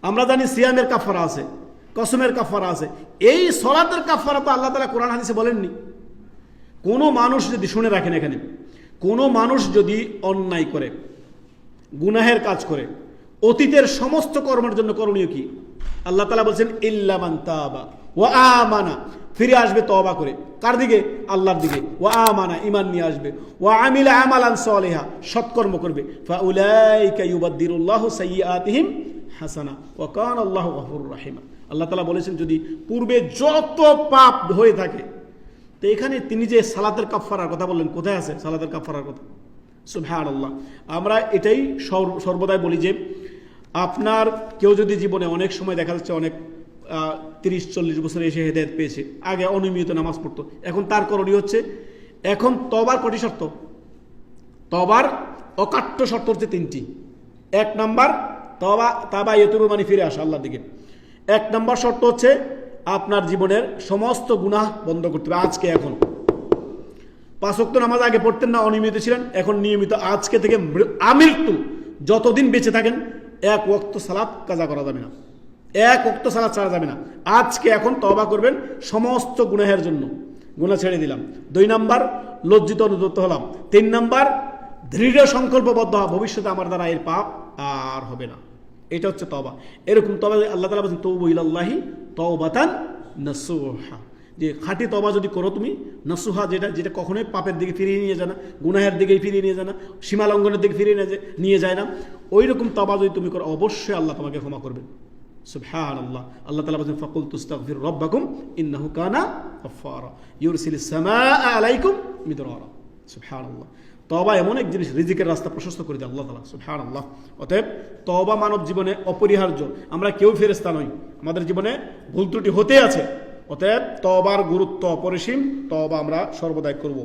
আমরা জানি সিয়ামের কাফারা আছে, কসমের কাফারা আছে। এই সলাতের কাফারা তো আল্লাহ তাআলা কোরআন হাদিসে বলেননি। কোনো মানুষ যদি, শুনে রাখেন এখানে, কোনো মানুষ যদি অন্যায় করে, গুনাহের কাজ করে, অতীতের সমস্ত কর্মের জন্য করণীয় কি? আল্লাহ তাআলা বলছেন ইল্লা মান তাবা ওয়া আমানা, ফিরে আসবে তওবা করে। কার দিকে? আল্লাহর দিকে। ওয়া আমানা, ঈমান নিয়ে আসবে। ওয়া আমিলা আমালান সালিহা, সৎকর্ম করবে। ফাউলাইকা ইউবাদদিরুল্লাহু সাইয়্যাতিহিম হাসানা ওয়া কানা আল্লাহু গফুরুর রহিম। আল্লাহ তাআলা বলেছেন যদি পূর্বে যত পাপ হয়ে থাকে, তো এখানে তিনি যে সালাতের কাফারার কথা বললেন, কোথায় আছে সালাতের কাফারার কথা? সুবহানাল্লাহ। আমরা এটাই সর্বদাই বলি যে আপনার কেউ যদি জীবনে অনেক সময় দেখা যাচ্ছে অনেক 30-40 বছরে এসে হেদায়েত পেয়েছে, আগে অনিয়মিত নামাজ পড়তো, এখন তার করণীয় হচ্ছে, এখন তওবার কটি শর্ত? তওবার অকাট্য শর্ত হচ্ছে 3টি। 1 নাম্বার তাবা ইয়াতুবু, মানে ফিরে আসা আল্লাহর দিকে। 1 নাম্বার শর্ত হচ্ছে আপনার জীবনের সমস্ত গুনাহ বন্ধ করতে হবে আজকে। এখন 5 ওয়াক্ত নামাজ আগে পড়তেন না, অনিয়মিত ছিলেন, এখন নিয়মিত আজকে থেকে আমৃত্যু যতদিন বেঁচে থাকেন 1 ওয়াক্ত সালাত কাজা করা যাবে না, 1 ওয়াক্ত সালাত ছাড়া যাবে না। আজকে এখন তওবা করবেন সমস্ত গুনাহের জন্য, গুনাহ ছেড়ে দিলাম। 2 নাম্বার লজ্জিত অনুতপ্ত হলাম। 3 নাম্বার দৃঢ় সংকল্পবদ্ধ হওয়া, ভবিষ্যতে আমার দ্বারা এর পাপ আর হবে না। এটা হচ্ছে তওবা। এরকম তওবা আল্লাহ তাআলা বলেন তৌবু ইলাল্লাহি তাওবাতান নাসুহা, যে খাঁটি তওবা যদি করো তুমি, নাসুহা, যেটা কখনোই পাপের দিকে ফিরিয়ে নিয়ে যায় না, গুনাহের দিকে ফিরিয়ে নিয়ে যায় না, সীমা লঙ্ঘনের দিকে ফিরিয়ে নিয়ে যায় না, ওই রকম তওবা যদি তুমি করো, অবশ্যই আল্লাহ তোমাকে ক্ষমা করবেন। সুবহানাল্লাহ। আল্লাহ তাআলা বলেন ফাকুলতু আস্তাগফিরু রাব্বাকুম ইন্নাহু কানা গাফফারা ইউরসিলিস সামাআ আলাইকুম মিদরারা। সুবহানাল্লাহ। তওবা এমন এক জিনিস, রিজিকের রাস্তা প্রশস্ত করে দেয় আল্লাহ তাআলা। সুবহানাল্লাহ। অতএব তওবা মানব জীবনে অপরিহার্য। আমরা কেউ ফেরেশতা নই, আমাদের জীবনে ভুল ত্রুটি হতে আছে। অতএব তওবার গুরুত্ব অপরিসীম, তওবা আমরা সর্বদাই করব।